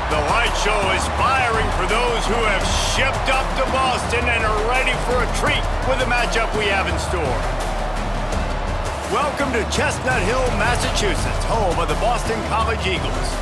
The light show is firing for those who have shipped up to Boston and are ready for a treat with the matchup we have in store. Welcome to Chestnut Hill, Massachusetts, home of the Boston College Eagles.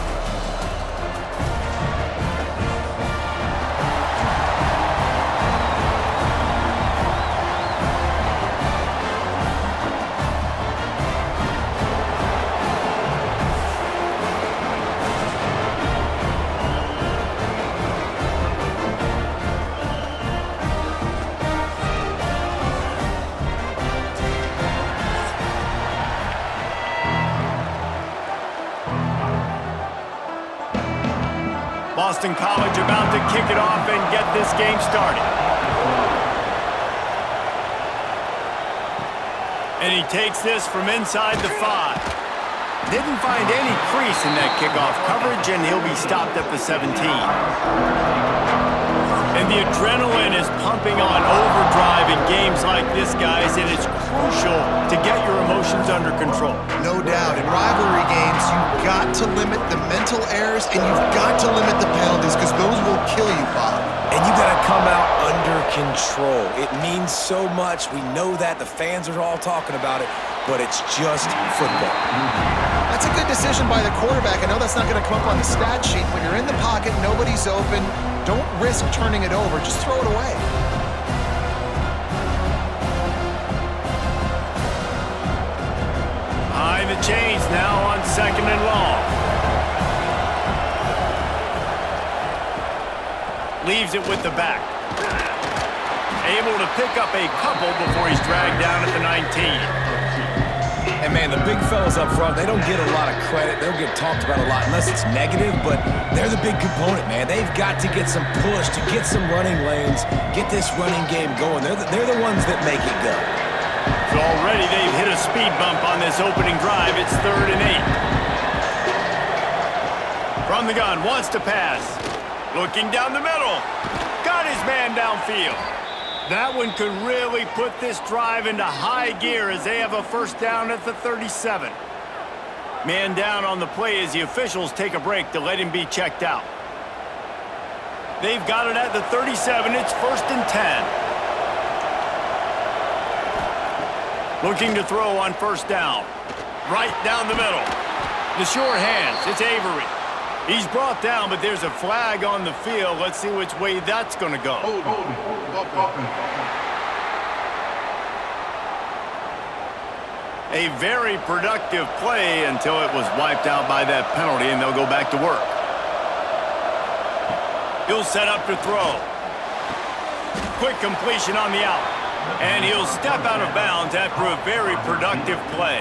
Boston College about to kick it off and get this game started. And he takes this from inside the 5. Didn't find any crease in that kickoff coverage, and he'll be stopped at the 17. And the adrenaline is pumping on overdrive in games like this, guys, and it's crucial to get your emotions under control. No doubt. In rivalry games, you've got to limit the mental errors and you've got to limit the penalties because those will kill you, Bob. And you got to come out under control. It means so much. We know that. The fans are all talking about it, but it's just football. That's a good decision by the quarterback. I know that's not going to come up on the stat sheet. When you're in the pocket, nobody's open. Don't risk turning it over. Just throw it away. High the chains now on 2nd and long. Leaves it with the back. Able to pick up a couple before he's dragged down at the 19. And, man, the big fellas up front, they don't get a lot of credit. They don't get talked about a lot unless it's negative, but they're the big component, man. They've got to get some push, to get some running lanes, get this running game going. They're the ones that make it go. So already they've hit a speed bump on this opening drive. It's 3rd and 8. From the gun, wants to pass. Looking down the middle. Got his man downfield. That one could really put this drive into high gear as they have a first down at the 37. Man down on the play as the officials take a break to let him be checked out. They've got it at the 37. It's 1st and 10. Looking to throw on first down. Right down the middle. The sure hands. It's Avery. He's brought down, but there's a flag on the field. Let's see which way that's going to go. A very productive play until it was wiped out by that penalty, and they'll go back to work. He'll set up to throw. Quick completion on the out. And he'll step out of bounds after a very productive play.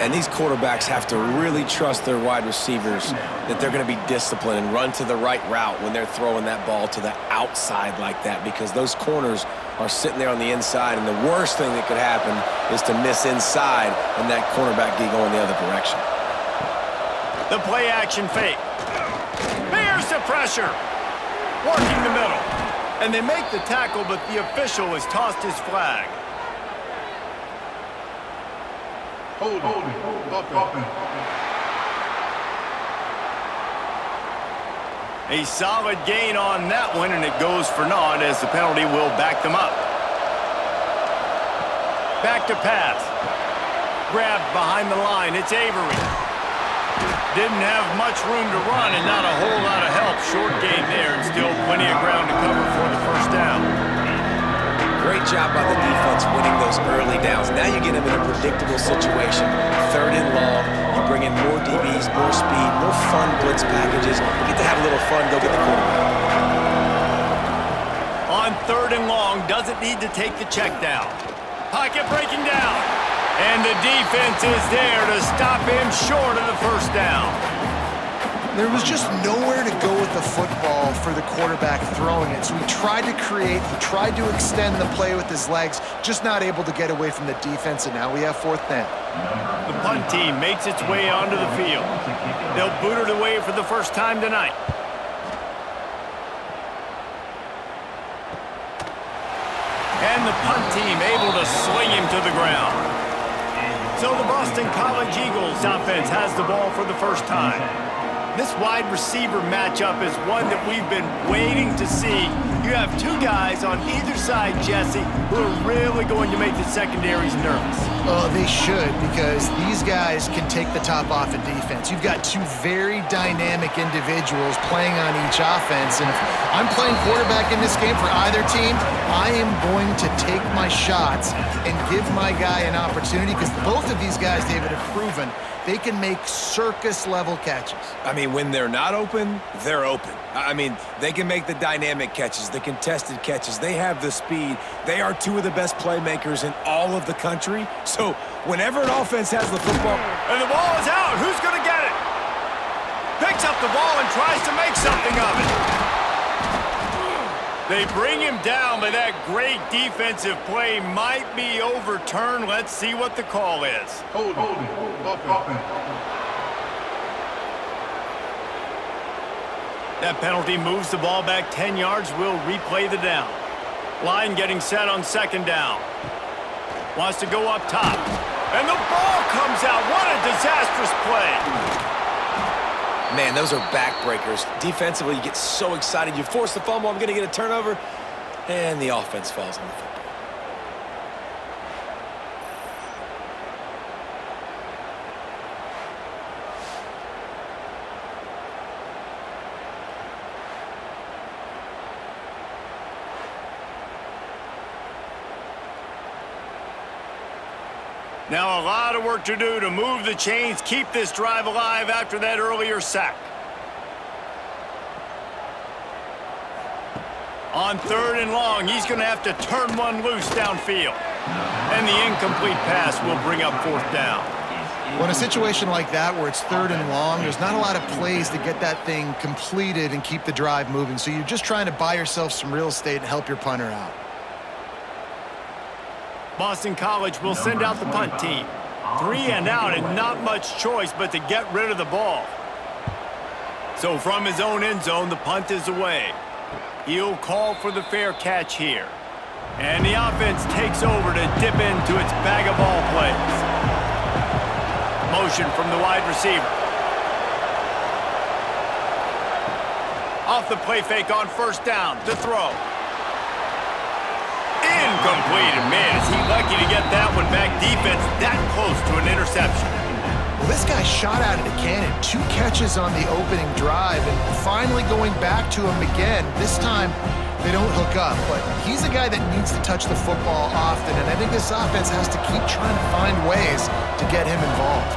And these quarterbacks have to really trust their wide receivers that they're going to be disciplined and run to the right route when they're throwing that ball to the outside like that, because those corners are sitting there on the inside, and the worst thing that could happen is to miss inside and that cornerback be going the other direction. The play action fake. Bears the pressure. Working the middle. And they make the tackle, but the official has tossed his flag. Hold it. A solid gain on that one, and it goes for naught as the penalty will back them up. Back to pass. Grabbed behind the line. It's Avery. Didn't have much room to run and not a whole lot of help. Short gain there and still plenty of ground to cover for the first down. Great job by the defense winning those early downs. Now you get them in a predictable situation. 3rd and long. You bring in more DBs, more speed, more fun blitz packages. You get to have a little fun, go get the quarterback. On 3rd and long, doesn't need to take the check down. Pocket breaking down. And the defense is there to stop him short of the first down. There was just nowhere to go with the football for the quarterback throwing it. So he tried to create, he tried to extend the play with his legs, just not able to get away from the defense, and now we have 4th down. The punt team makes its way onto the field. They'll boot it away for the first time tonight. And the punt team able to sling him to the ground. So the Boston College Eagles offense has the ball for the first time. This wide receiver matchup is one that we've been waiting to see. You have two guys on either side, Jesse, who are really going to make the secondaries nervous. Oh, they should, because these guys can take the top off of defense. You've got two very dynamic individuals playing on each offense, and if I'm playing quarterback in this game for either team, I am going to take my shots and give my guy an opportunity, because both of these guys, David, have proven they can make circus-level catches. I mean, when they're not open, they're open. I mean, they can make the dynamic catches, the contested catches. They have the speed. They are two of the best playmakers in all of the country. So whenever an offense has the football... And the ball is out. Who's going to get it? Picks up the ball and tries to make something of it. They bring him down, but that great defensive play might be overturned. Let's see what the call is. Hold it. Up. That penalty moves the ball back 10 yards. We'll replay the down. Line getting set on second down. Wants to go up top. And the ball comes out. What a disastrous play. Man, those are backbreakers. Defensively, you get so excited. You force the fumble, I'm going to get a turnover, and the offense falls on the football. Now a lot of work to do to move the chains, keep this drive alive after that earlier sack. On 3rd and long, he's going to have to turn one loose downfield. And the incomplete pass will bring up 4th down. Well, in a situation like that where it's 3rd and long, there's not a lot of plays to get that thing completed and keep the drive moving. So you're just trying to buy yourself some real estate and help your punter out. Boston College will send out the punt team. 3 and out and not much choice but to get rid of the ball. So from his own end zone, the punt is away. He'll call for the fair catch here. And the offense takes over to dip into its bag of ball plays. Motion from the wide receiver. Off the play fake on 1st down to throw. Incomplete, and man, is he lucky to get that one back. Defense that close to an interception. Well, this guy shot out of the cannon. 2 catches on the opening drive, and finally going back to him again. This time, they don't hook up, but he's a guy that needs to touch the football often, and I think this offense has to keep trying to find ways to get him involved.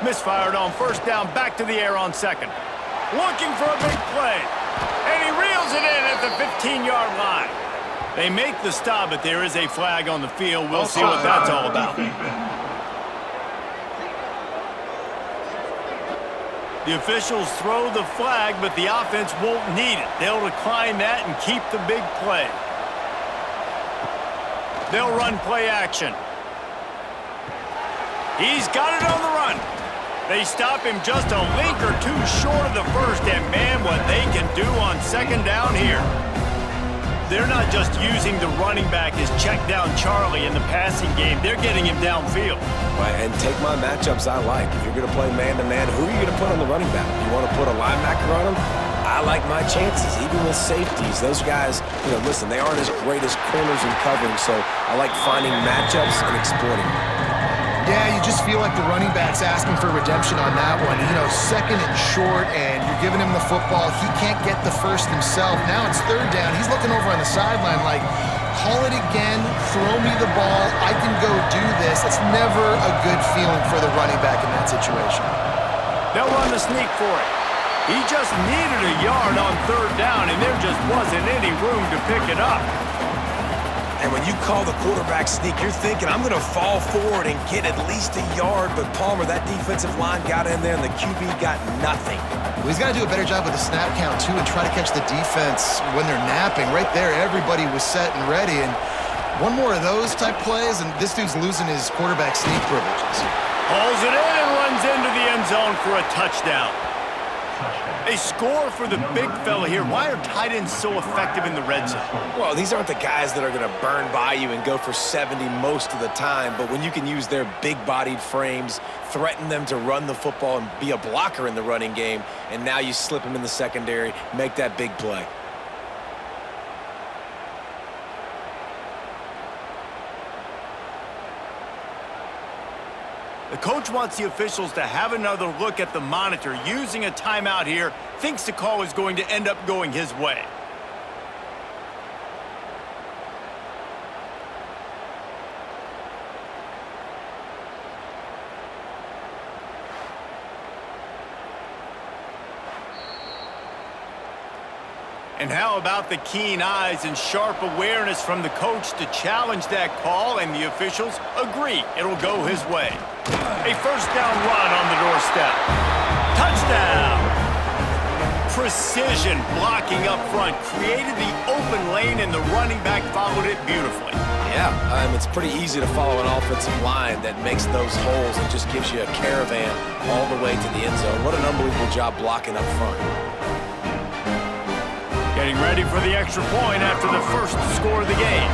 Misfired on 1st down, back to the air on 2nd. Looking for a big play. And he reels it in at the 15-yard line. They make the stop, but there is a flag on the field. We'll see what that's all about. The officials throw the flag, but the offense won't need it. They'll decline that and keep the big play. They'll run play action. He's got it on the run. They stop him just a link or 2 short of the 1st, and man, what they can do on 2nd down here. They're not just using the running back as check down Charlie in the passing game. They're getting him downfield. Right, and take my matchups I like. If you're going to play man-to-man, who are you going to put on the running back? You want to put a linebacker on him? I like my chances, even with safeties. Those guys, listen, they aren't as great as corners and covering, so I like finding matchups and exploiting them. Yeah, you just feel like the running back's asking for redemption on that one. 2nd and short, and you're giving him the football. He can't get the 1st himself. Now it's 3rd down. He's looking over on the sideline like, call it again, throw me the ball, I can go do this. It's never a good feeling for the running back in that situation. They'll run the sneak for it. He just needed a yard on 3rd down, and there just wasn't any room to pick it up. And when you call the quarterback sneak, you're thinking, I'm going to fall forward and get at least a yard. But Palmer, that defensive line got in there, and the QB got nothing. Well, he's got to do a better job with the snap count, too, and try to catch the defense when they're napping. Right there, everybody was set and ready. And one more of those type plays, and this dude's losing his quarterback sneak privileges. Hauls it in and runs into the end zone for a touchdown. They score for the big fella here. Why are tight ends so effective in the red zone? Well, these aren't the guys that are going to burn by you and go for 70 most of the time, but when you can use their big-bodied frames, threaten them to run the football and be a blocker in the running game, and now you slip them in the secondary, make that big play. The coach wants the officials to have another look at the monitor using a timeout here. Thinks the call is going to end up going his way. And how about the keen eyes and sharp awareness from the coach to challenge that call, and the officials agree it'll go his way. A first down run on the doorstep. Touchdown! Precision blocking up front created the open lane, and the running back followed it beautifully. Yeah, it's pretty easy to follow an offensive line that makes those holes and just gives you a caravan all the way to the end zone. What an unbelievable job blocking up front. Getting ready for the extra point after the first score of the game.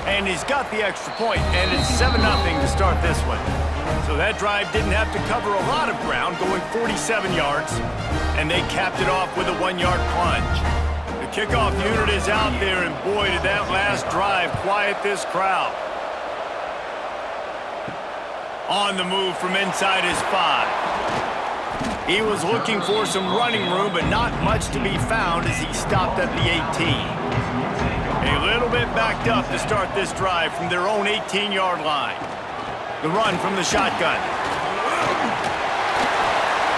And he's got the extra point, and it's 7-0 to start this one. So that drive didn't have to cover a lot of ground, going 47 yards, and they capped it off with a 1-yard plunge. The kickoff unit is out there, and boy, did that last drive quiet this crowd. On the move from inside his 5. He was looking for some running room, but not much to be found as he stopped at the 18. A little bit backed up to start this drive from their own 18-yard line. The run from the shotgun.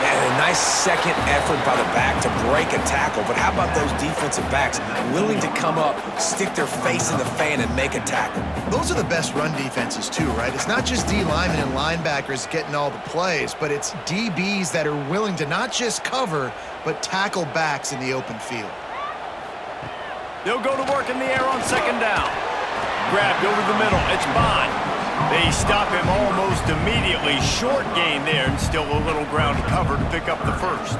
Man, a nice second effort by the back to break a tackle, but how about those defensive backs willing to come up, stick their face in the fan, and make a tackle? Those are the best run defenses too, right? It's not just D linemen and linebackers getting all the plays, but it's DBs that are willing to not just cover, but tackle backs in the open field. They'll go to work in the air on second down. Grabbed over the middle. It's Bond. They stop him almost immediately. Short gain there, and still a little ground to cover to pick up the first.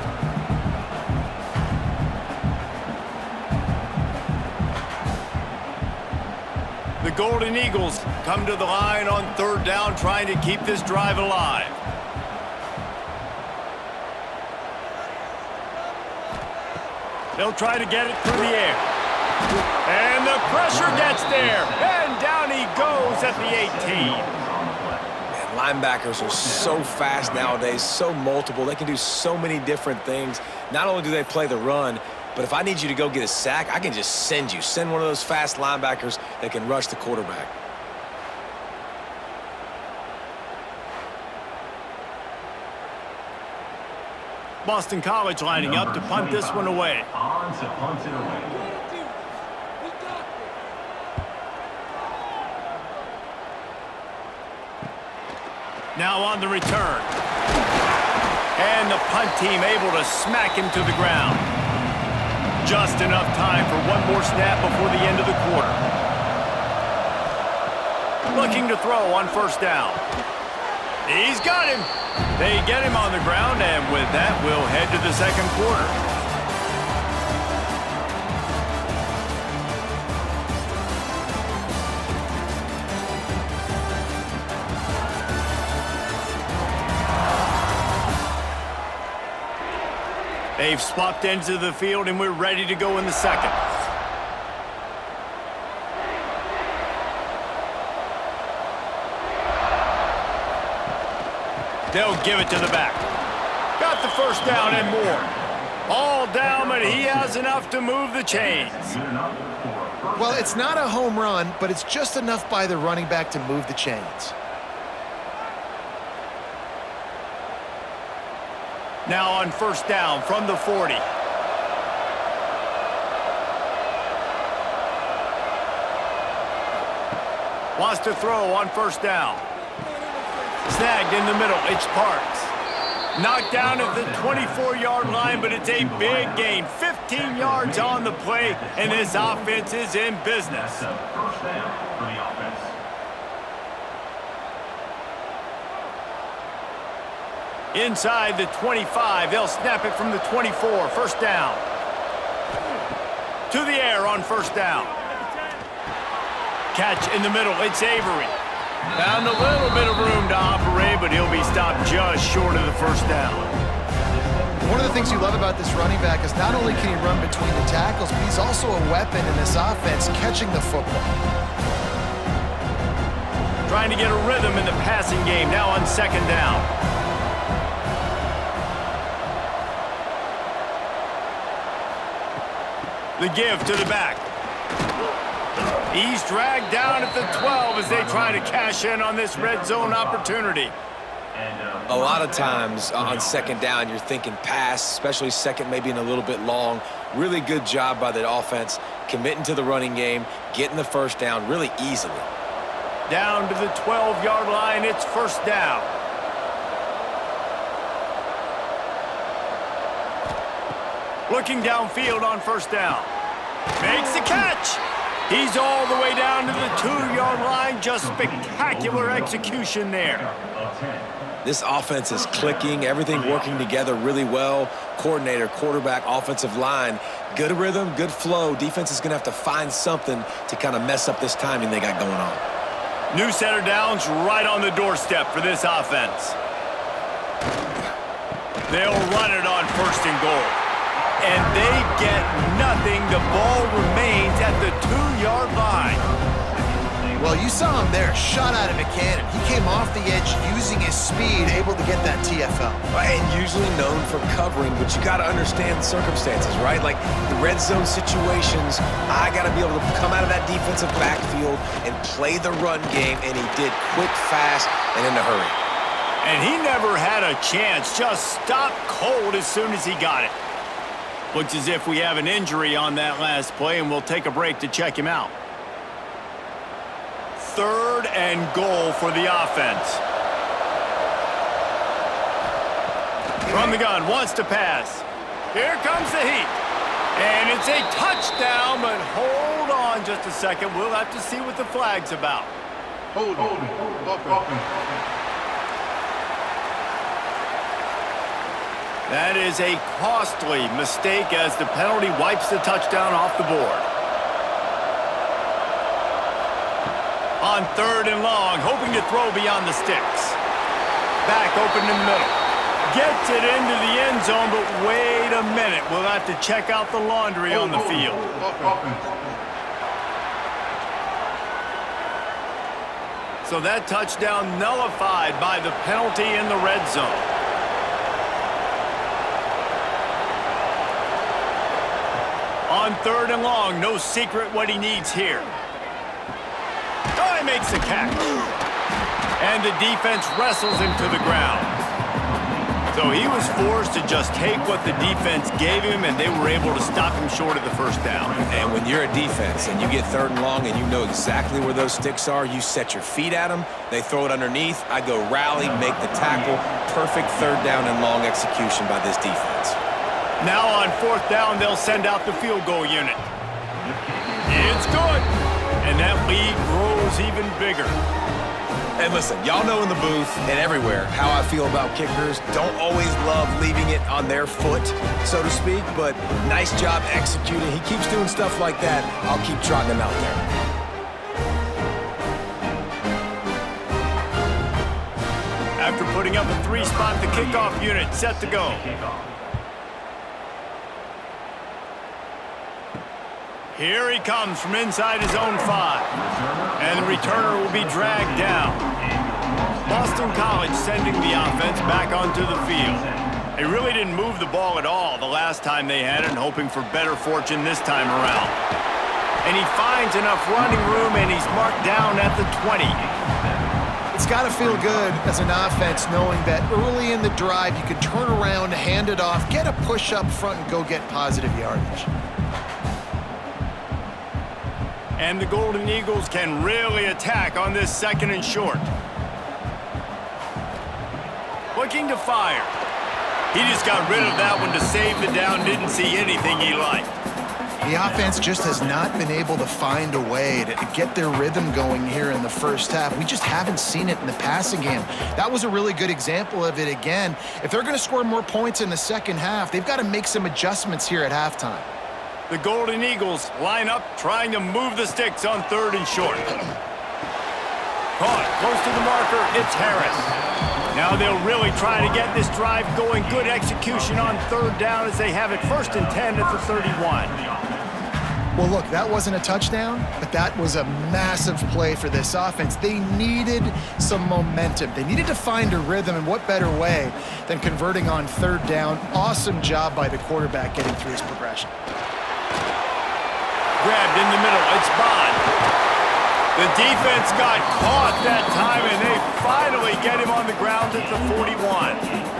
The Golden Eagles come to the line on third down, trying to keep this drive alive. They'll try to get it through the air. And the pressure gets there. And down he goes at the 18. Man, linebackers are so fast nowadays, so multiple. They can do so many different things. Not only do they play the run, but if I need you to go get a sack, I can just send you. Send one of those fast linebackers that can rush the quarterback. Boston College lining up to punt this one away. On to punt it away. Now on the return. And the punt team able to smack him to the ground. Just enough time for one more snap before the end of the quarter. Looking to throw on first down. He's got him. They get him on the ground, and with that, we'll head to the second quarter. They've swapped ends of the field, and we're ready to go in the second. They'll give it to the back. Got the first down and more. All down, but he has enough to move the chains. Well, it's not a home run, but it's just enough by the running back to move the chains. Now on first down from the 40. Wants to throw on first down. Snagged in the middle. It's Parks. Knocked down at the 24-yard line, but it's a big gain. 15 yards on the play, and this offense is in business. First down for the offense. Inside the 25, they'll snap it from the 24, first down. To the air on first down. Catch in the middle, it's Avery. Found a little bit of room to operate, but he'll be stopped just short of the first down. One of the things you love about this running back is not only can he run between the tackles, but he's also a weapon in this offense catching the football. Trying to get a rhythm in the passing game now on second down. The give to the back. He's dragged down at the 12 as they try to cash in on this red zone opportunity. A lot of times on second down, you're thinking pass, especially second, maybe in a little bit long. Really good job by the offense, committing to the running game, getting the first down really easily. Down to the 12-yard line, it's first down. Looking downfield on first down. Makes the catch. He's all the way down to the 2-yard line. Just spectacular execution there. This offense is clicking, everything working together really well. Coordinator, quarterback, offensive line, good rhythm, good flow. Defense is going to have to find something to kind of mess up this timing they got going on. New center downs right on the doorstep for this offense. They'll run it on first and goal. And they get nothing. The ball remains at the 2-yard line. Well, you saw him there, shot out of a cannon. He came off the edge using his speed, able to get that TFL. And usually known for covering, but you got to understand the circumstances, right? Like the red zone situations, I got to be able to come out of that defensive backfield and play the run game, and he did quick, fast, and in a hurry. And he never had a chance, just stopped cold as soon as he got it. Looks as if we have an injury on that last play, and we'll take a break to check him out. Third and goal for the offense. From the gun, wants to pass. Here comes the heat. And it's a touchdown, but hold on just a second. We'll have to see what the flag's about. Hold on. That is a costly mistake as the penalty wipes the touchdown off the board. On third and long, hoping to throw beyond the sticks. Back open in the middle. Gets it into the end zone, but wait a minute. We'll have to check out the laundry on the field. So that touchdown nullified by the penalty in the red zone. On third and long, no secret what he needs here. Oh, he makes the catch. And the defense wrestles him to the ground. So he was forced to just take what the defense gave him, and they were able to stop him short of the first down. And when you're a defense and you get third and long and you know exactly where those sticks are, you set your feet at them, they throw it underneath, I go rally, make the tackle. Perfect third down and long execution by this defense. Now on fourth down, they'll send out the field goal unit. It's good. And that lead grows even bigger. And listen, y'all know in the booth and everywhere how I feel about kickers. Don't always love leaving it on their foot, so to speak, but nice job executing. He keeps doing stuff like that. I'll keep trotting him out there. After putting up a 3-spot, the kickoff unit set to go. Here he comes from inside his own 5. And the returner will be dragged down. Boston College sending the offense back onto the field. They really didn't move the ball at all the last time they had it, and hoping for better fortune this time around. And he finds enough running room, and he's marked down at the 20. It's got to feel good as an offense knowing that early in the drive you can turn around, hand it off, get a push up front, and go get positive yardage. And the Golden Eagles can really attack on this second and short. Looking to fire. He just got rid of that one to save the down, didn't see anything he liked. The offense just has not been able to find a way to get their rhythm going here in the first half. We just haven't seen it in the passing game. That was a really good example of it again. If they're going to score more points in the second half, they've got to make some adjustments here at halftime. The Golden Eagles line up, trying to move the sticks on 3rd and short. Caught close to the marker, it's Harris. Now they'll really try to get this drive going. Good execution on 3rd down as they have it 1st and 10 at the 31. Well, look, that wasn't a touchdown, but that was a massive play for this offense. They needed some momentum. They needed to find a rhythm, and what better way than converting on 3rd down. Awesome job by the quarterback getting through his progression. Grabbed in the middle, it's Bond. The defense got caught that time, and they finally get him on the ground at the 41.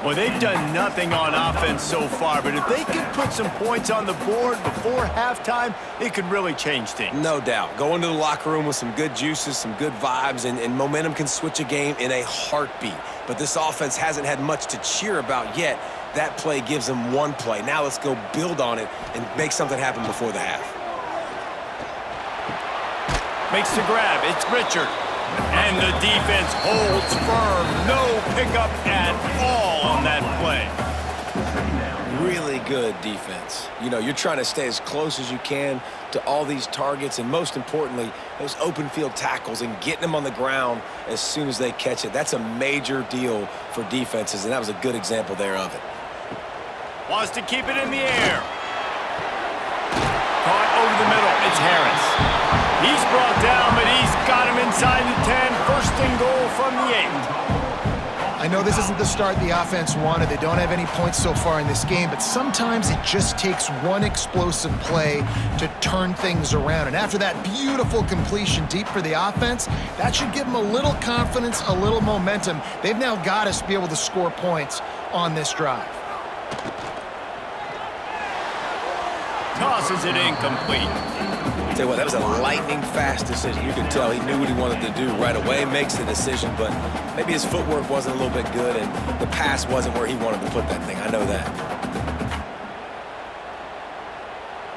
Well, they've done nothing on offense so far, but if they could put some points on the board before halftime, it could really change things. No doubt. Go into the locker room with some good juices, some good vibes, and momentum can switch a game in a heartbeat. But this offense hasn't had much to cheer about yet. That play gives them one play. Now let's go build on it and make something happen before the half. Makes the grab, it's Richard. And the defense holds firm. No pickup at all on that play. Really good defense. You know, you're trying to stay as close as you can to all these targets, and most importantly, those open field tackles and getting them on the ground as soon as they catch it. That's a major deal for defenses, and that was a good example there of it. Wants to keep it in the air. Caught over the middle, it's Harris. He's brought down, but he's got him inside the 10. 1st and goal from the 8. I know this isn't the start the offense wanted. They don't have any points so far in this game, but sometimes it just takes one explosive play to turn things around. And after that beautiful completion deep for the offense, that should give them a little confidence, a little momentum. They've now got to be able to score points on this drive. Tosses it incomplete. Tell you what, that was a lightning-fast decision. You could tell he knew what he wanted to do right away, makes the decision, but maybe his footwork wasn't a little bit good, and the pass wasn't where he wanted to put that thing. I know that.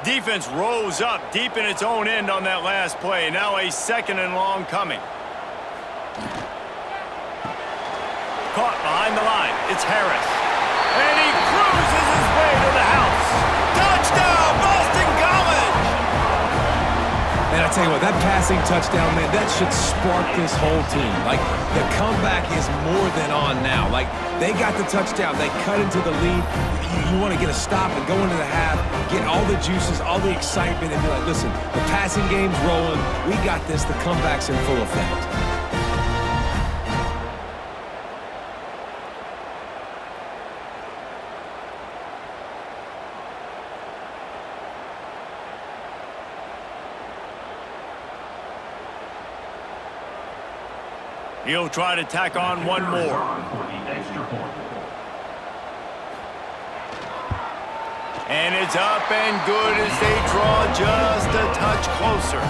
Defense rose up deep in its own end on that last play. Now a 2nd and long coming. Caught behind the line. It's Harris. And he cruises his way to the house. Touchdown, Boston College! And I tell you what, that passing touchdown, man, that should spark this whole team. Like, the comeback is more than on now. Like, they got the touchdown. They cut into the lead. You want to get a stop and go into the half, get all the juices, all the excitement, and be like, listen, the passing game's rolling. We got this. The comeback's in full effect. He'll try to tack on one more. And it's up and good as they draw just a touch closer.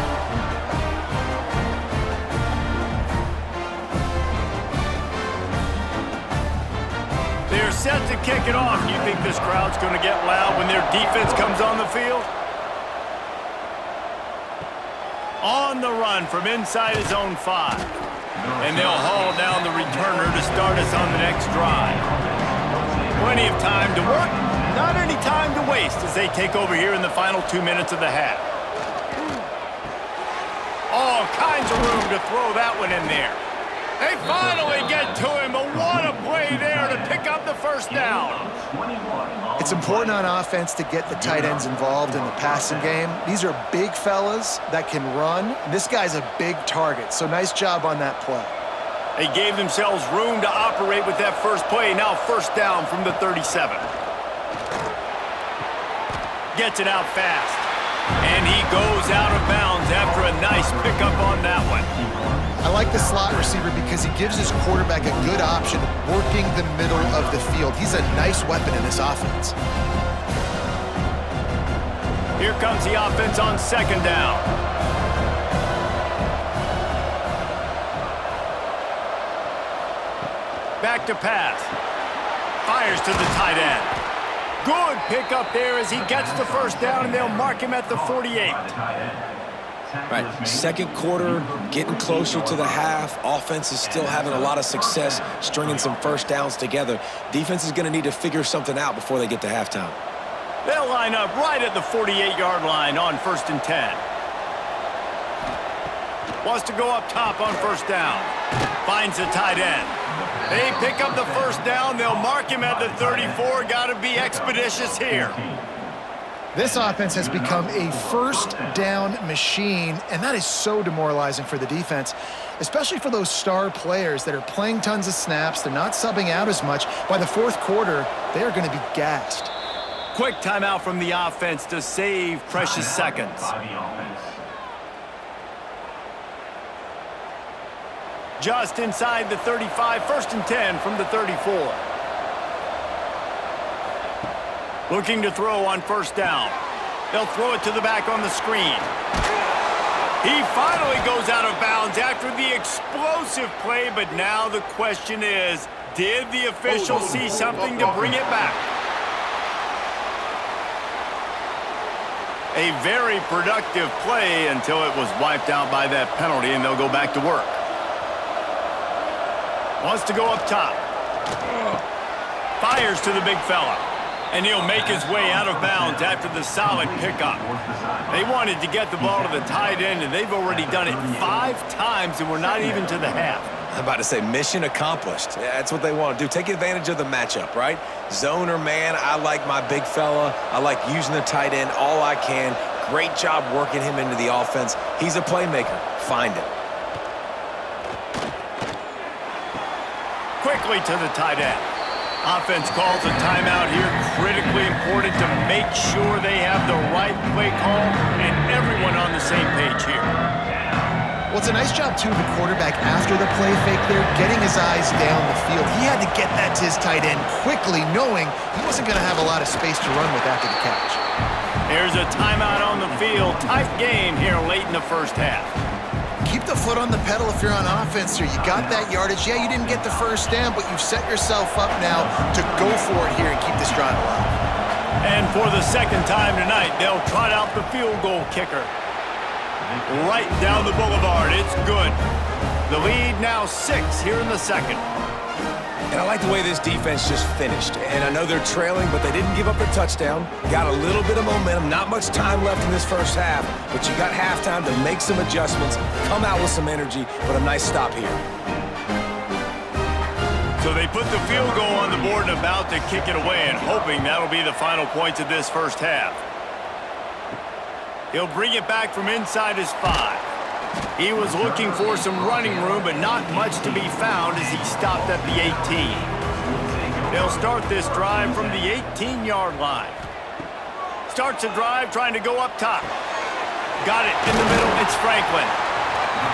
They're set to kick it off. You think this crowd's going to get loud when their defense comes on the field? On the run from inside his own 5. And they'll haul down the returner to start us on the next drive. Plenty of time to work, not any time to waste as they take over here in the final 2 minutes of the half. All kinds of room to throw that one in there. They finally get to him, but what a play there to pick up the 1st down. It's important on offense to get the tight ends involved in the passing game. These are big fellas that can run. This guy's a big target, so nice job on that play. They gave themselves room to operate with that first play. Now 1st down from the 37. Gets it out fast. And he goes out of bounds after a nice pickup on that one. I like the slot receiver because he gives his quarterback a good option working the middle of the field. He's a nice weapon in this offense. Here comes the offense on 2nd down. Back to pass. Fires to the tight end. Good pickup there as he gets the first down, and they'll mark him at the 48. Right, second quarter, getting closer to the half. Offense is still having a lot of success stringing some first downs together. Defense is going to need to figure something out before they get to halftime. They'll line up right at the 48-yard line on 1st and 10. Wants to go up top on first down. Finds the tight end. They pick up the first down. They'll mark him at the 34. Got to be expeditious here. This offense has become a first down machine, and that is so demoralizing for the defense, especially for those star players that are playing tons of snaps. They're not subbing out as much. By the fourth quarter, they are going to be gassed. Quick timeout from the offense to save precious seconds. Just inside the 35, 1st and 10 from the 34. Looking to throw on first down. They'll throw it to the back on the screen. He finally goes out of bounds after the explosive play, but now the question is, did the official see something to bring it back? A very productive play until it was wiped out by that penalty, and they'll go back to work. Wants to go up top. Fires to the big fella. And he'll make his way out of bounds after the solid pickup. They wanted to get the ball to the tight end, and they've already done it 5 times, and we're not even to the half. I'm about to say mission accomplished. That's what they want to do. Take advantage of the matchup, right? Zone or man, I like my big fella. I like using the tight end all I can. Great job working him into the offense. He's a playmaker. Find him. Quickly to the tight end. Offense calls a timeout here. Critically important to make sure they have the right play call and everyone on the same page here. Well, it's a nice job, too, the quarterback after the play fake there, getting his eyes down the field. He had to get that to his tight end quickly, knowing he wasn't going to have a lot of space to run with after the catch. Here's a timeout on the field. Tight game here late in the first half. Keep the foot on the pedal if you're on offense here. You got that yardage. Yeah, you didn't get the first down, but you've set yourself up now to go for it here and keep this drive alive. And for the second time tonight, they'll trot out the field goal kicker. Right down the boulevard. It's good. The lead now 6 here in the second. And I like the way this defense just finished. And I know they're trailing, but they didn't give up the touchdown. Got a little bit of momentum. Not much time left in this first half, but you got halftime to make some adjustments, come out with some energy, but a nice stop here. So they put the field goal on the board and about to kick it away, and hoping that'll be the final points of this first half. He'll bring it back from inside his 5. He was looking for some running room, but not much to be found as he stopped at the 18. They'll start this drive from the 18-yard line. Starts a drive trying to go up top. Got it in the middle. It's Franklin.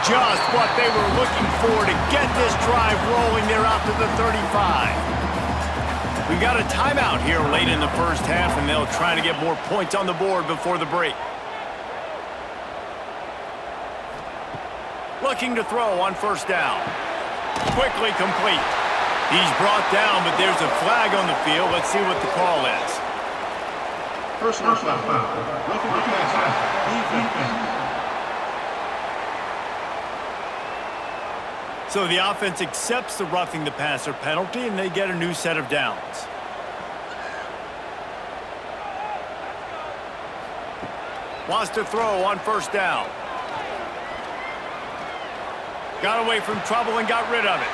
Just what they were looking for to get this drive rolling. They're out to the 35. We got a timeout here late in the first half, and they'll try to get more points on the board before the break. Looking to throw on first down. Quickly complete. He's brought down, but there's a flag on the field. Let's see what the call is. Personal foul. Roughing the passer. So the offense accepts the roughing the passer penalty, and they get a new set of downs. Wants to throw on first down. Got away from trouble and got rid of it.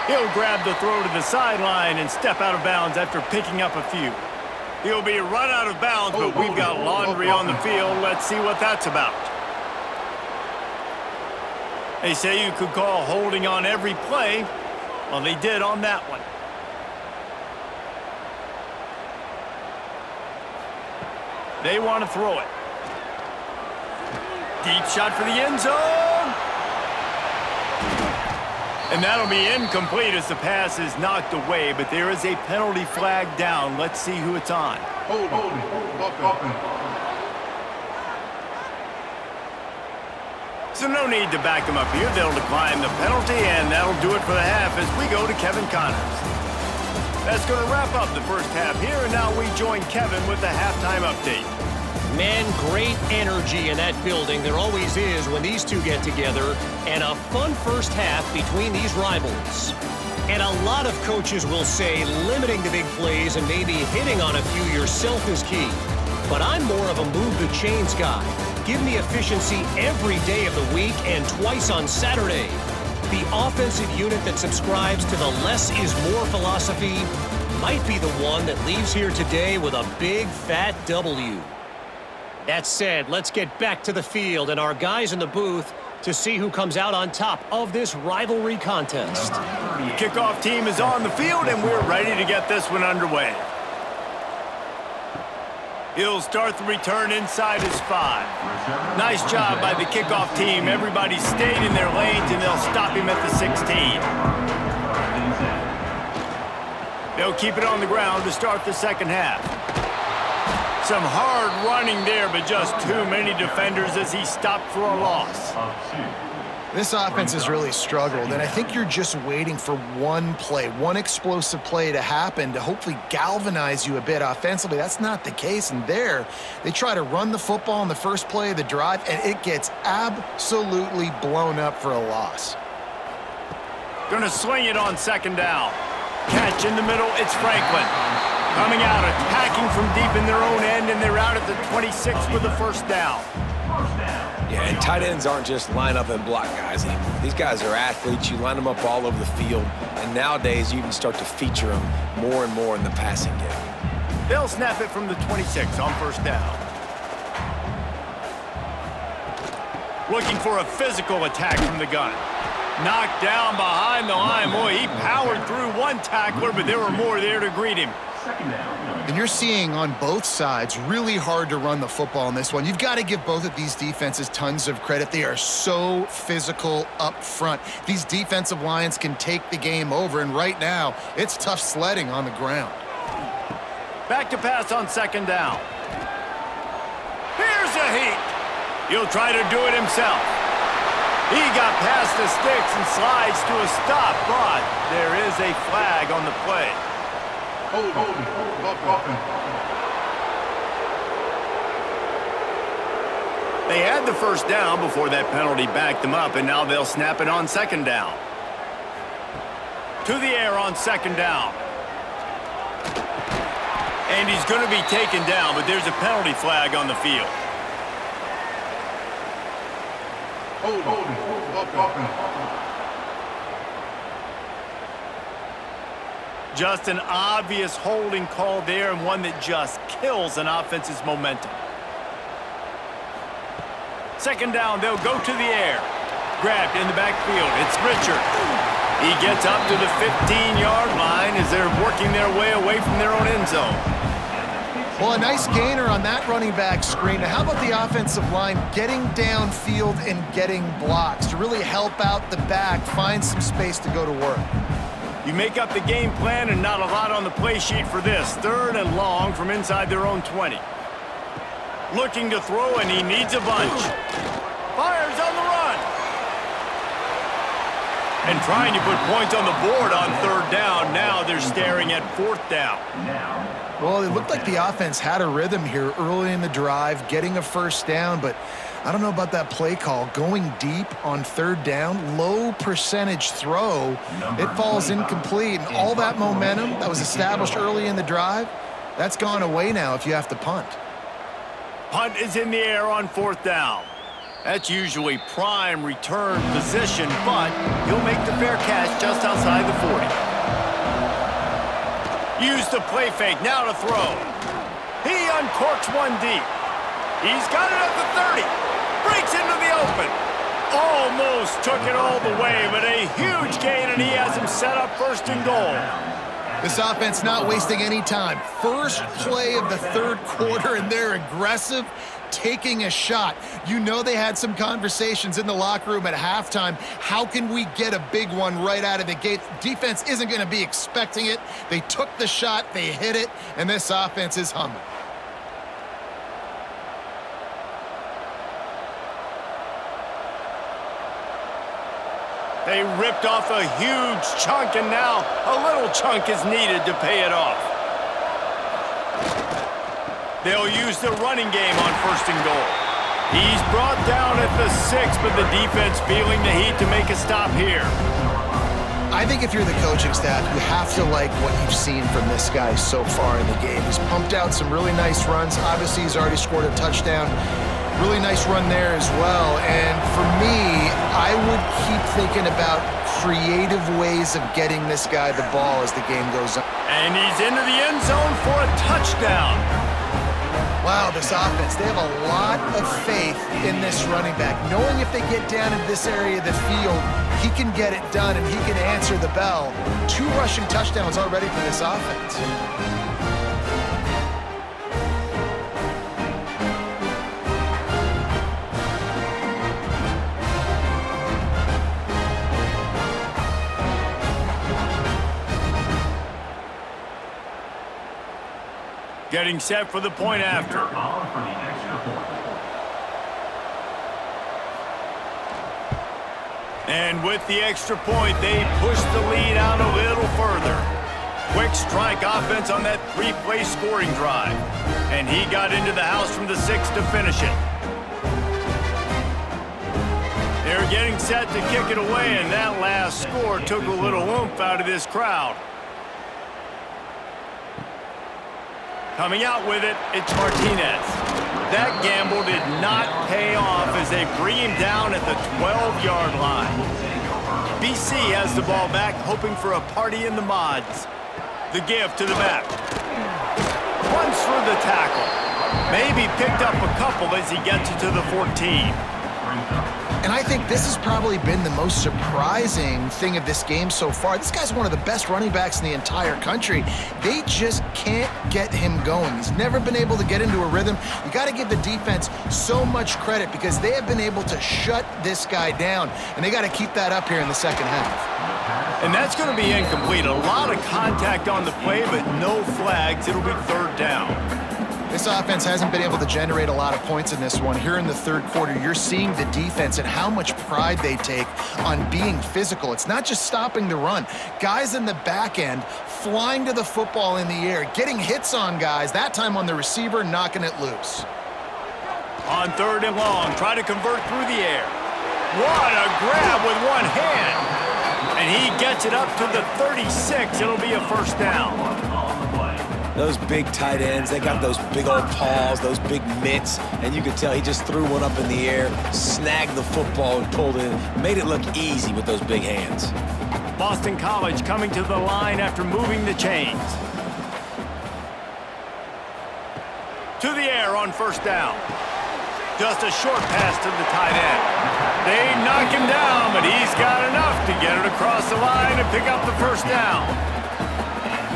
He'll grab the throw to the sideline and step out of bounds after picking up a few. He'll be run out of bounds, but we've got laundry on the field. Let's see what that's about. They say you could call holding on every play. Well, they did on that one. They want to throw it. Deep shot for the end zone. And that'll be incomplete as the pass is knocked away, but there is a penalty flag down. Let's see who it's on. Holding. So no need to back them up here. They'll decline the penalty, and that'll do it for the half as we go to Kevin Connors. That's going to wrap up the first half here, and now we join Kevin with the halftime update. Man, great energy in that building. There always is when these two get together, and a fun first half between these rivals. And a lot of coaches will say limiting the big plays and maybe hitting on a few yourself is key. But I'm more of a move the chains guy. Give me efficiency every day of the week and twice on Saturday. The offensive unit that subscribes to the less is more philosophy might be the one that leaves here today with a big fat W. That said, let's get back to the field and our guys in the booth to see who comes out on top of this rivalry contest. The kickoff team is on the field, and we're ready to get this one underway. He'll start the return inside his 5. Nice job by the kickoff team. Everybody stayed in their lanes, and they'll stop him at the 16. They'll keep it on the ground to start the second half. Some hard running there, but just too many defenders as he stopped for a loss. This offense has really struggled, and I think you're just waiting for one play, one explosive play to happen to hopefully galvanize you a bit offensively. That's not the case, and there, they try to run the football in the first play of the drive, and it gets absolutely blown up for a loss. Gonna swing it on second down. Catch in the middle, it's Franklin. Coming out, attacking from deep in their own end, and they're out at the 26 for the first down. Yeah, and tight ends aren't just line up and block guys anymore. These guys are athletes. You line them up all over the field, and nowadays you can start to feature them more and more in the passing game. They'll snap it from the 26 on first down. Looking for a physical attack from the gun. Knocked down behind the line. Boy, he powered through one tackler, but there were more there to greet him. And you're seeing on both sides really hard to run the football in this one. You've got to give both of these defenses tons of credit. They are so physical up front. These defensive lines can take the game over, and right now, it's tough sledding on the ground. Back to pass on second down. Here's a heat. He'll try to do it himself. He got past the sticks and slides to a stop, but there is a flag on the play. They had the first down before that penalty backed them up, and now they'll snap it on second down. To the air on second down. And he's going to be taken down, but there's a penalty flag on the field. Just an obvious holding call there, and one that just kills an offense's momentum. Second down, they'll go to the air. Grabbed in the backfield, it's Richard. He gets up to the 15-yard line as they're working their way away from their own end zone. Well, a nice gainer on that running back screen. Now, how about the offensive line getting downfield and getting blocks to really help out the back, find some space to go to work? You make up the game plan and not a lot on the play sheet for this. Third and long from inside their own 20. Looking to throw, and he needs a bunch. Fires on the run. And trying to put points on the board on third down. Now they're staring at fourth down. Well, it looked like the offense had a rhythm here early in the drive, getting a first down, but I don't know about that play call. Going deep on third down, low percentage throw, it falls incomplete. And all that momentum that was established early in the drive, that's gone away now if you have to punt. Punt is in the air on fourth down. That's usually prime return position, but he'll make the fair catch just outside the 40. Use the play fake, now to throw. He uncorks one deep. He's got it at the 30. Breaks into the open. Almost took it all the way, but a huge gain, and he has him set up first and goal. This offense not wasting any time. First play of the third quarter, and they're aggressive, taking a shot. You know they had some conversations in the locker room at halftime. How can we get a big one right out of the gate? Defense isn't going to be expecting it. They took the shot, they hit it, and this offense is humming. They ripped off a huge chunk, and now a little chunk is needed to pay it off. They'll use the running game on 1st and goal. He's brought down at the 6, but the defense feeling the heat to make a stop here. I think if you're the coaching staff, you have to like what you've seen from this guy so far in the game. He's pumped out some really nice runs. Obviously, he's already scored a touchdown. Really nice run there as well. And for me, I would keep thinking about creative ways of getting this guy the ball as the game goes on. And he's into the end zone for a touchdown. Wow, this offense, they have a lot of faith in this running back. Knowing if they get down in this area of the field, he can get it done and he can answer the bell. 2 rushing touchdowns already for this offense. Getting set for the point after. Ball for the extra point. And with the extra point, they push the lead out a little further. Quick strike offense on that 3-play scoring drive. And he got into the house from the 6 to finish it. They're getting set to kick it away, and that last score took a little oomph out of this crowd. Coming out with it, it's Martinez. That gamble did not pay off as they bring him down at the 12-yard line. BC has the ball back, hoping for a party in the mods. The give to the back. Runs through the tackle. Maybe picked up a couple as he gets it to the 14. And I think this has probably been the most surprising thing of this game so far. This guy's one of the best running backs in the entire country. They just can't get him going. He's never been able to get into a rhythm. You got to give the defense so much credit because they have been able to shut this guy down, and they got to keep that up here in the second half. And that's going to be incomplete. A lot of contact on the play, but no flags. It'll be 3rd down. This offense hasn't been able to generate a lot of points in this one. Here in the 3rd quarter, you're seeing the defense and how much pride they take on being physical. It's not just stopping the run. Guys in the back end flying to the football in the air, getting hits on guys, that time on the receiver, knocking it loose. On 3rd and long, try to convert through the air. What a grab with one hand. And he gets it up to the 36. It'll be a 1st down. Those big tight ends, they got those big old paws, those big mitts, and you could tell he just threw one up in the air, snagged the football and pulled it, made it look easy with those big hands. Boston College coming to the line after moving the chains. To the air on 1st down. Just a short pass to the tight end. They knock him down, but he's got enough to get it across the line and pick up the 1st down.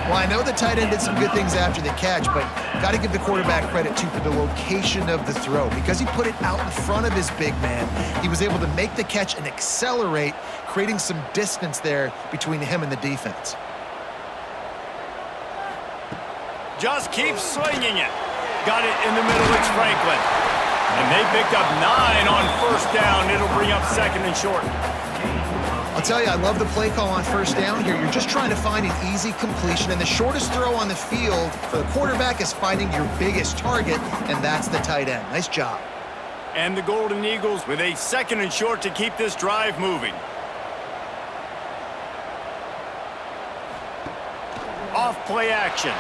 Well, I know the tight end did some good things after the catch, but got to give the quarterback credit, too, for the location of the throw. Because he put it out in front of his big man, he was able to make the catch and accelerate, creating some distance there between him and the defense. Just keep slinging it. Got it in the middle, it's Franklin. And they picked up 9 on 1st down. It'll bring up 2nd and short. I'll tell you, I love the play call on 1st down here. You're just trying to find an easy completion, and the shortest throw on the field for the quarterback is finding your biggest target, and that's the tight end. Nice job. And the Golden Eagles with a 2nd and short to keep this drive moving. Off play action.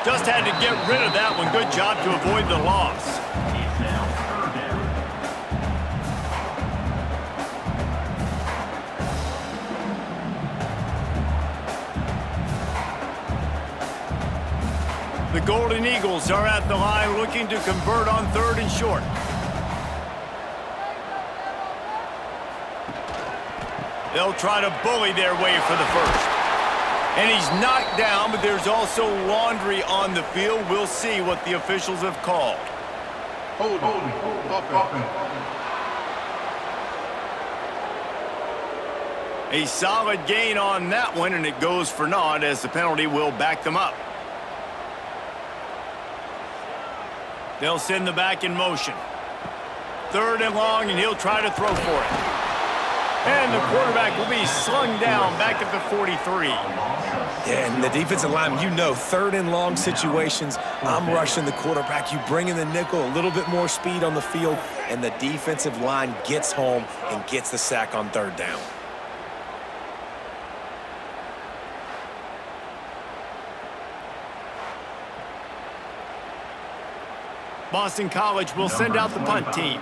Just had to get rid of that one. Good job to avoid the loss. The Golden Eagles are at the line looking to convert on 3rd and short. They'll try to bully their way for the 1st. And he's knocked down, but there's also laundry on the field. We'll see what the officials have called. Holding. A solid gain on that one, and it goes for naught as the penalty will back them up. They'll send the back in motion. 3rd and long, and he'll try to throw for it. And the quarterback will be slung down back at the 43. Yeah, and the defensive line, you know, third and long situations, I'm rushing the quarterback. You bring in the nickel, a little bit more speed on the field, and the defensive line gets home and gets the sack on third down. Boston College will send out the punt team.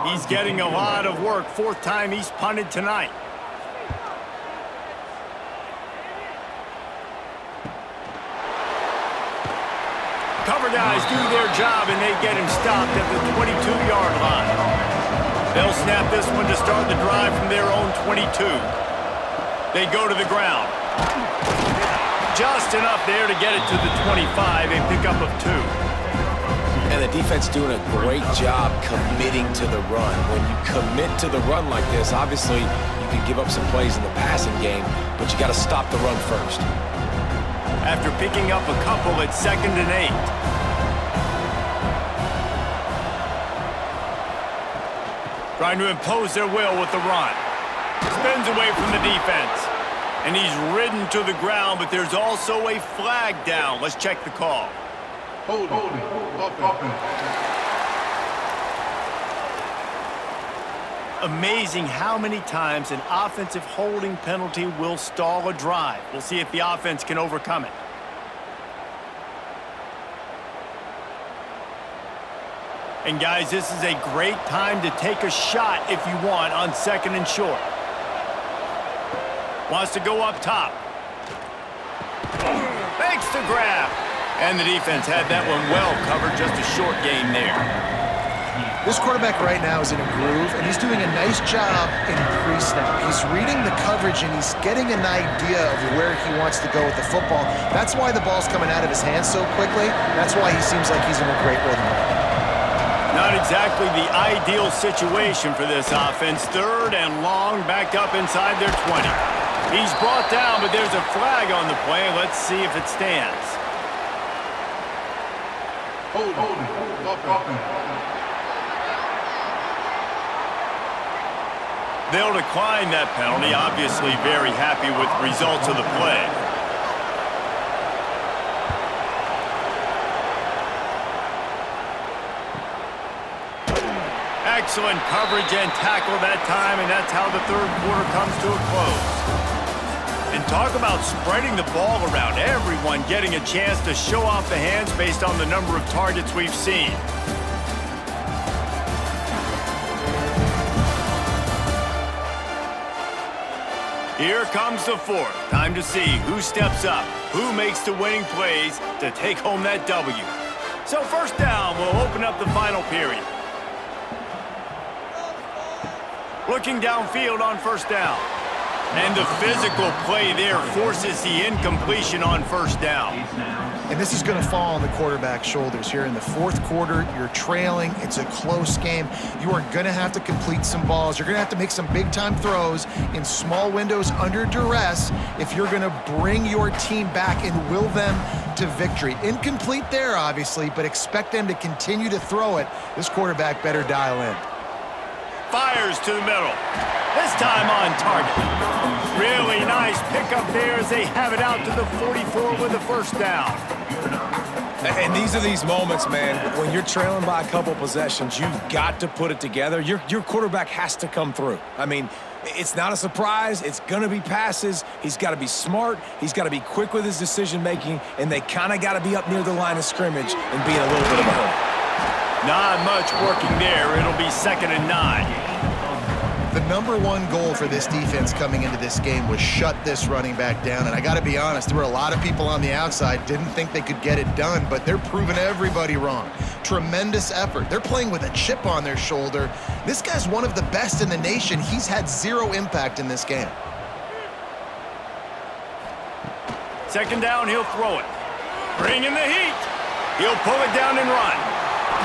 He's getting a lot of work. Fourth time he's punted tonight. Cover guys do their job, and they get him stopped at the 22-yard line. They'll snap this one to start the drive from their own 22. They go to the ground. Just enough there to get it to the 25, a pickup of 2. And the defense doing a great job committing to the run. When you commit to the run like this, obviously you can give up some plays in the passing game, but you got to stop the run first. After picking up a couple at 2nd and 8. Trying to impose their will with the run. Spins away from the defense. And he's ridden to the ground, but there's also a flag down. Let's check the call. Holding. Offense. Amazing how many times an offensive holding penalty will stall a drive. We'll see if the offense can overcome it. And guys, this is a great time to take a shot if you want on 2nd and short. Wants to go up top. Makes the grab. And the defense had that one well covered, just a short gain there. This quarterback right now is in a groove, and he's doing a nice job in pre-snap. He's reading the coverage, and he's getting an idea of where he wants to go with the football. That's why the ball's coming out of his hands so quickly. That's why he seems like he's in a great rhythm. Not exactly the ideal situation for this offense. 3rd and long, backed up inside their 20. He's brought down, but there's a flag on the play. Let's see if it stands. Holding. Offense. They'll decline that penalty, obviously very happy with the results of the play. Excellent coverage and tackle that time, and that's how the 3rd quarter comes to a close. And talk about spreading the ball around, everyone getting a chance to show off the hands based on the number of targets we've seen. Here comes the 4th. Time to see who steps up, who makes the winning plays to take home that W. So 1st down will open up the final period. Looking downfield on 1st down. And the physical play there forces the incompletion on 1st down. And this is going to fall on the quarterback's shoulders here in the 4th quarter. You're trailing. It's a close game. You are going to have to complete some balls. You're going to have to make some big-time throws in small windows under duress if you're going to bring your team back and will them to victory. Incomplete there, obviously, but expect them to continue to throw it. This quarterback better dial in. Fires to the middle. This time on target. Really nice pickup there as they have it out to the 44 with a 1st down. And these are these moments, man, when you're trailing by a couple possessions, you've got to put it together. Your quarterback has to come through. I mean, it's not a surprise. It's going to be passes. He's got to be smart. He's got to be quick with his decision-making, and they kind of got to be up near the line of scrimmage and be in a little bit of a hurry. Not much working there. It'll be 2nd and 9. The #1 goal for this defense coming into this game was shut this running back down. And I got to be honest, there were a lot of people on the outside didn't think they could get it done, but they're proving everybody wrong. Tremendous effort. They're playing with a chip on their shoulder. This guy's one of the best in the nation. He's had 0 impact in this game. 2nd down, he'll throw it. Bring in the heat. He'll pull it down and run.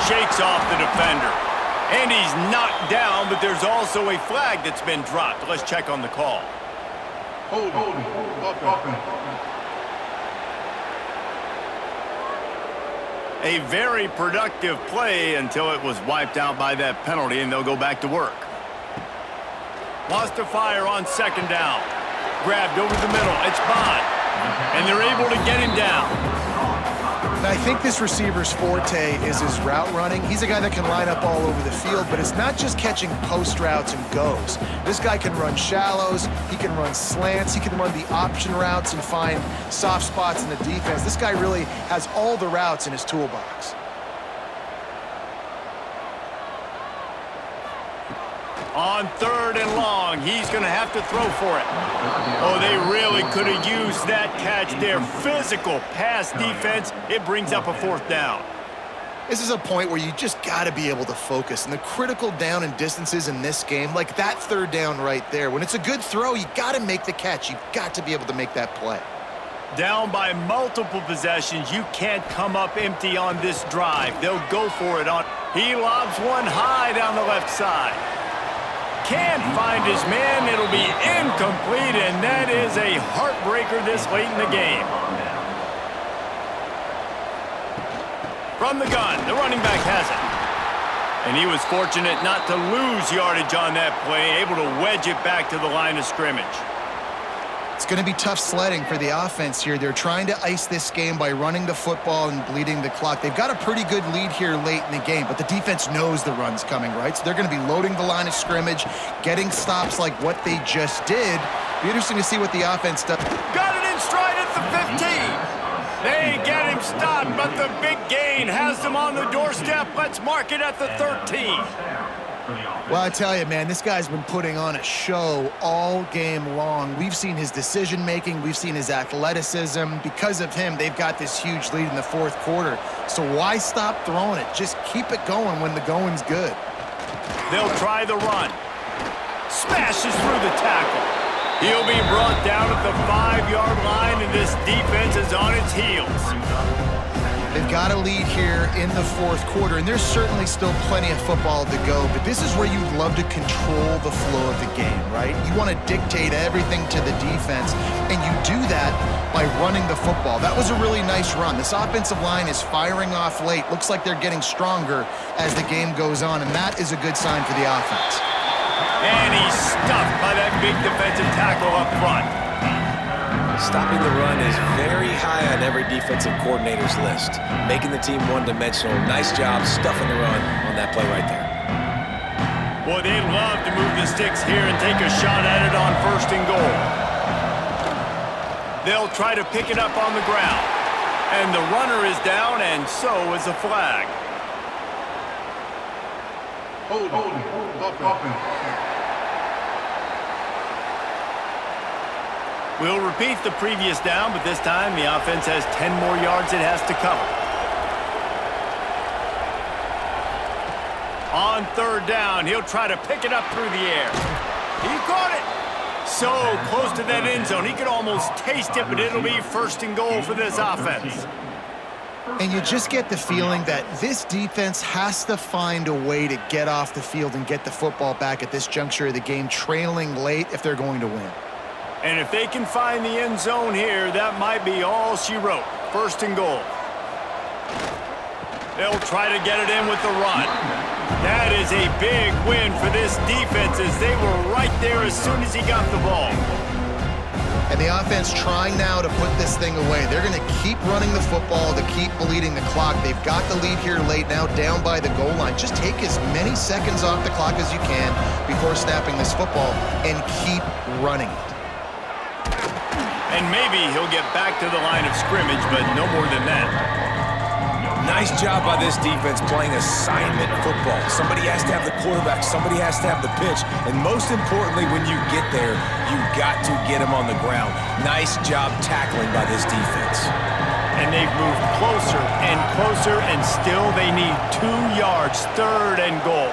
Shakes off the defender. And he's knocked down, but there's also a flag that's been dropped. Let's check on the call. Holding. Offense. A very productive play until it was wiped out by that penalty, and they'll go back to work. Wants to fire on second down. Grabbed over the middle. It's Bond. And they're able to get him down. Now, I think this receiver's forte is his route running. He's a guy that can line up all over the field, but it's not just catching post routes and goes. This guy can run shallows, he can run slants, he can run the option routes and find soft spots in the defense. This guy really has all the routes in his toolbox. On 3rd and long, he's going to have to throw for it. Oh, they really could have used that catch there. Physical pass defense. It brings up a 4th down. This is a point where you just got to be able to focus. And the critical down and distances in this game, like that 3rd down right there, when it's a good throw, you got to make the catch. You've got to be able to make that play. Down by multiple possessions, you can't come up empty on this drive. They'll go for it on. He lobs one high down the left side. Can't find his man. It'll be incomplete, and that is a heartbreaker this late in the game. From the gun, the running back has it. And he was fortunate not to lose yardage on that play, able to wedge it back to the line of scrimmage. It's going to be tough sledding for the offense here. They're trying to ice this game by running the football and bleeding the clock. They've got a pretty good lead here late in the game, but the defense knows the run's coming, right? So they're going to be loading the line of scrimmage, getting stops like what they just did. Be interesting to see what the offense does. Got it in stride at the 15. They get him stopped, but the big gain has them on the doorstep. Let's mark it at the 13. Well, I tell you, man, this guy's been putting on a show all game long. We've seen his decision-making. We've seen his athleticism. Because of him, they've got this huge lead in the 4th quarter. So why stop throwing it? Just keep it going when the going's good. They'll try the run. Smashes through the tackle. He'll be brought down at the 5-yard line, and this defense is on its heels. They've got a lead here in the 4th quarter, and there's certainly still plenty of football to go, but this is where you'd love to control the flow of the game, right? You want to dictate everything to the defense, and you do that by running the football. That was a really nice run. This offensive line is firing off late. Looks like they're getting stronger as the game goes on, and that is a good sign for the offense. And he's stuffed by that big defensive tackle up front. Stopping the run is very high on every defensive coordinator's list. Making the team one-dimensional. Nice job stuffing the run on that play right there. Boy, they'd love to move the sticks here and take a shot at it on 1st and goal. They'll try to pick it up on the ground. And the runner is down, and so is the flag. Hold, offense. We'll repeat the previous down, but this time the offense has 10 more yards it has to cover. On 3rd down, he'll try to pick it up through the air. He caught it. So close to that end zone. He could almost taste it, but it'll be 1st and goal for this offense. And you just get the feeling that this defense has to find a way to get off the field and get the football back at this juncture of the game, trailing late if they're going to win. And if they can find the end zone here, that might be all she wrote. 1st and goal. They'll try to get it in with the run. That is a big win for this defense as they were right there as soon as he got the ball. And the offense trying now to put this thing away. They're going to keep running the football to keep bleeding the clock. They've got the lead here late now, down by the goal line. Just take as many seconds off the clock as you can before snapping this football and keep running it. And maybe he'll get back to the line of scrimmage, but no more than that. Nice job by this defense playing assignment football. Somebody has to have the quarterback, somebody has to have the pitch, and most importantly, when you get there, you've got to get him on the ground. Nice job tackling by this defense. And they've moved closer, and still they need 2 yards, 3rd and goal.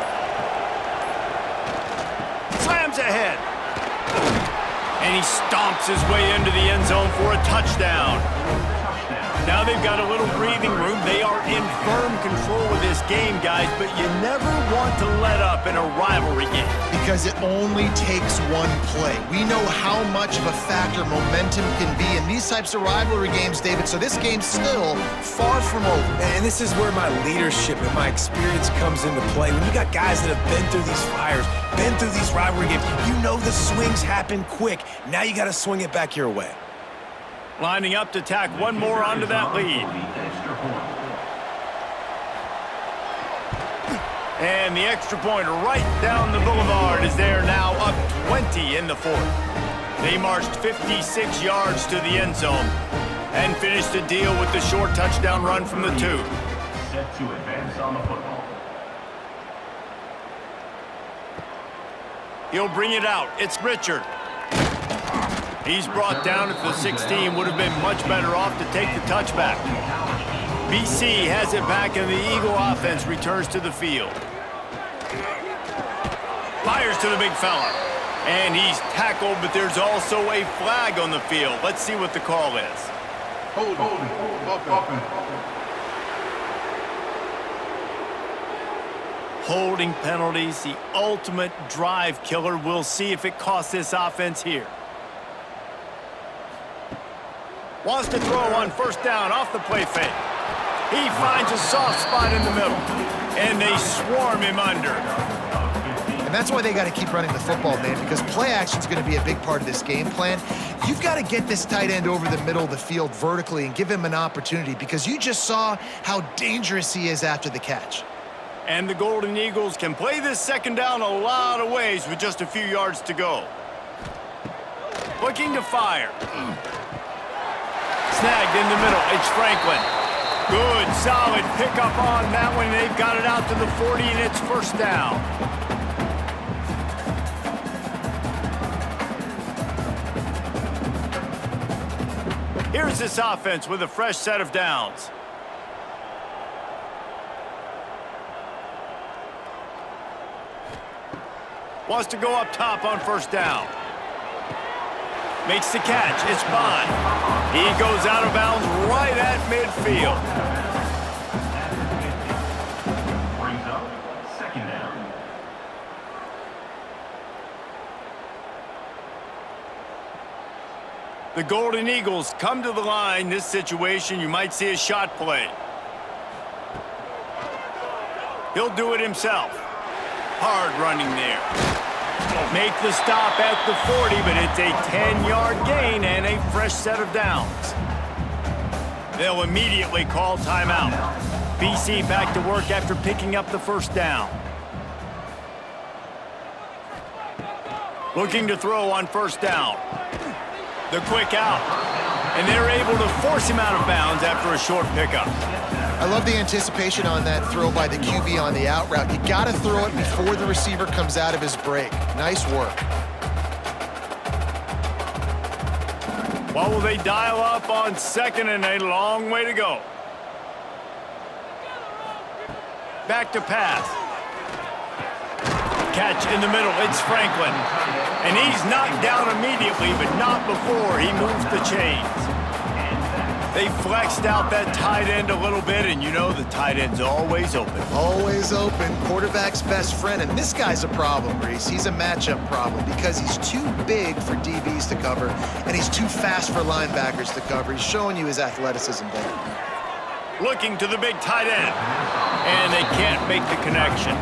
Slams ahead. And he stomps his way into the end zone for a touchdown. Now they've got a little breathing room. They are in firm control of this game, guys, but you never want to let up in a rivalry game. Because it only takes one play. We know how much of a factor momentum can be in these types of rivalry games, David, so this game's still far from over. And this is where my leadership and my experience comes into play. When you got guys that have been through these fires, been through these rivalry games, you know the swings happen quick. Now you got to swing it back your way. Lining up to tack one more onto that lead. Extra point. And the extra point right down the boulevard is there now, up 20 in the fourth. They marched 56 yards to the end zone and finished the deal with the short touchdown run from the 2. Set to advance on the football. He'll bring it out. It's Richard. He's brought down at the 16. Would have been much better off to take the touchback. BC has it back, and the Eagle offense returns to the field. Fires to the big fella. And he's tackled, but there's also a flag on the field. Let's see what the call is. Holding penalties, the ultimate drive killer. We'll see if it costs this offense here. Wants to throw on first down off the play fake. He finds a soft spot in the middle, and they swarm him under. And that's why they got to keep running the football, man, because play action is going to be a big part of this game plan. You've got to get this tight end over the middle of the field vertically and give him an opportunity, because you just saw how dangerous he is after the catch. And the Golden Eagles can play this second down a lot of ways with just a few yards to go. Looking to fire. Snagged in the middle. It's Franklin. Good, solid pickup on that one. They've got it out to the 40, and it's first down. Here's this offense with a fresh set of downs. Wants to go up top on first down. Makes the catch. It's Bond. He goes out of bounds right at midfield. Brings up second down. The Golden Eagles come to the line. This situation, you might see a shot play. He'll do it himself. Hard running there. Make the stop at the 40, but it's a 10-yard gain and a fresh set of downs. They'll immediately call timeout. BC back to work after picking up the first down. Looking to throw on first down. The quick out. And they're able to force him out of bounds after a short pickup. I love the anticipation on that throw by the QB on the out route. You got to throw it before the receiver comes out of his break. Nice work. What will they dial up on second, and a long way to go? Back to pass. Catch in the middle. It's Franklin. And he's knocked down immediately, but not before he moves the chains. They flexed out that tight end a little bit, and you know the tight end's always open. Always open. Quarterback's best friend. And this guy's a problem, Reese. He's a matchup problem because he's too big for DBs to cover, and he's too fast for linebackers to cover. He's showing you his athleticism there. Looking to the big tight end, and they can't make the connection.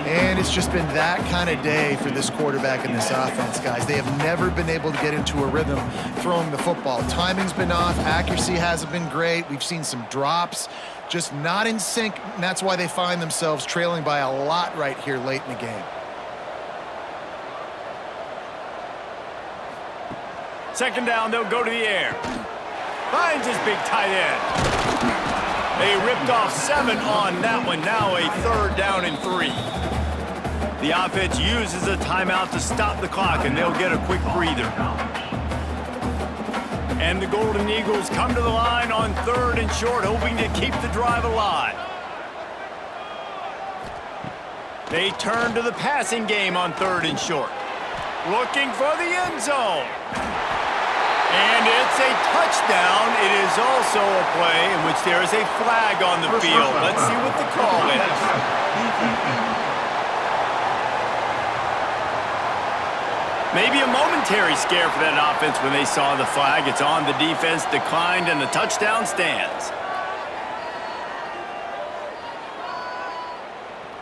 And it's just been that kind of day for this quarterback and this offense, guys. They have never been able to get into a rhythm throwing the football. Timing's been off. Accuracy hasn't been great. We've seen some drops, just not in sync, and that's why they find themselves trailing by a lot right here late in the game. Second down, they'll go to the air. Finds his big tight end. They ripped off 7 on that one. Now a third down and 3. The offense uses a timeout to stop the clock, and they'll get a quick breather. And the Golden Eagles come to the line on third and short, hoping to keep the drive alive. They turn to the passing game on third and short. Looking for the end zone. And it's a touchdown. It is also a play in which there is a flag on the field. Let's see what the call is. Maybe a momentary scare for that offense when they saw the flag. It's on, the defense declined, and the touchdown stands.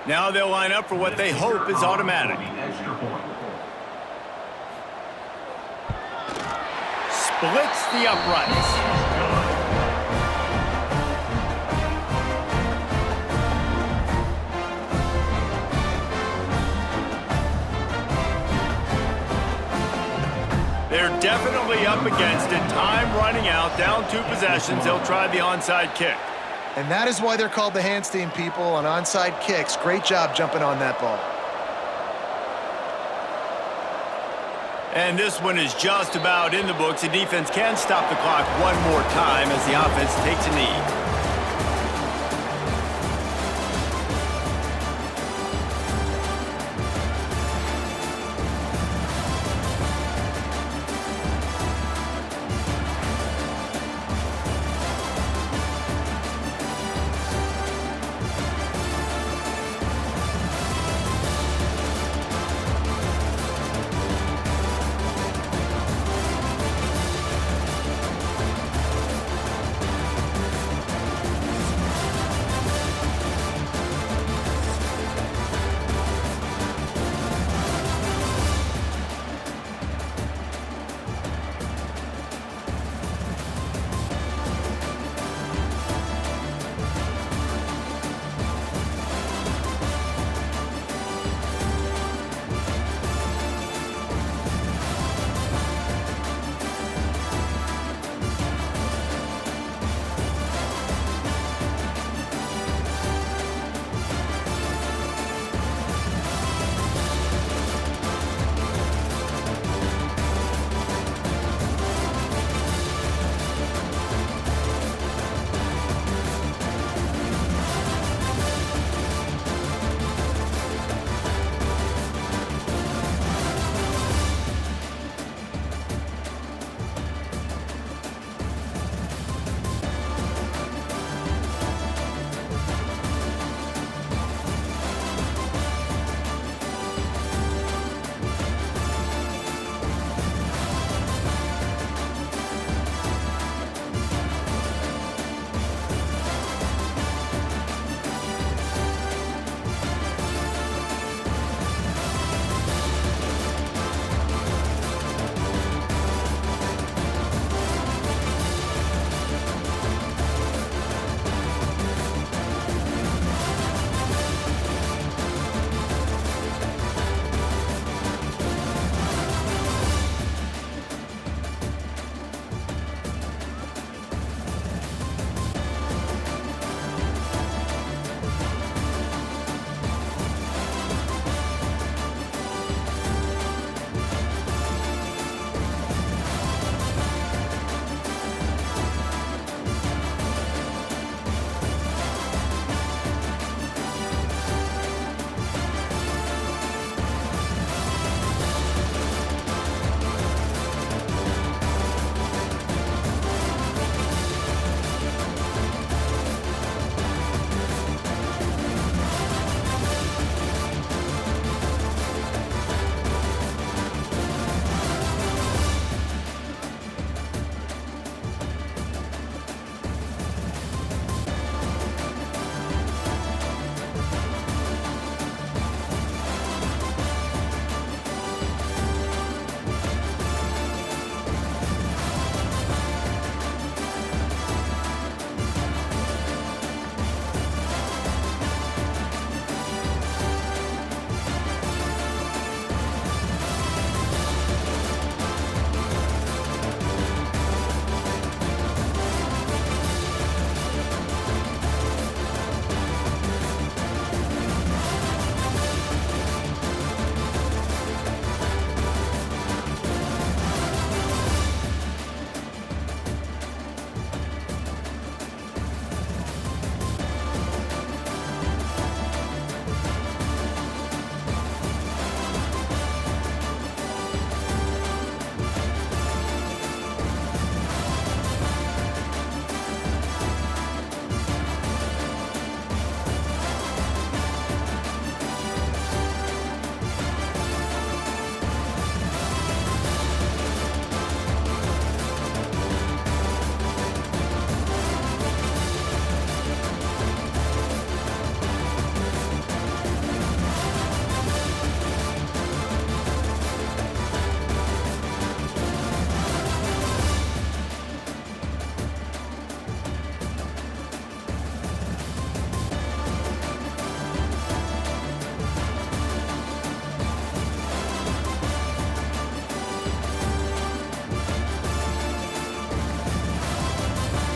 Now they'll line up for what they hope is automatic. Extra point. Splits the uprights. They're definitely up against it. Time running out, down 2 possessions. They'll try the onside kick. And that is why they're called the Handstein people on onside kicks. Great job jumping on that ball. And this one is just about in the books. The defense can stop the clock one more time as the offense takes a knee.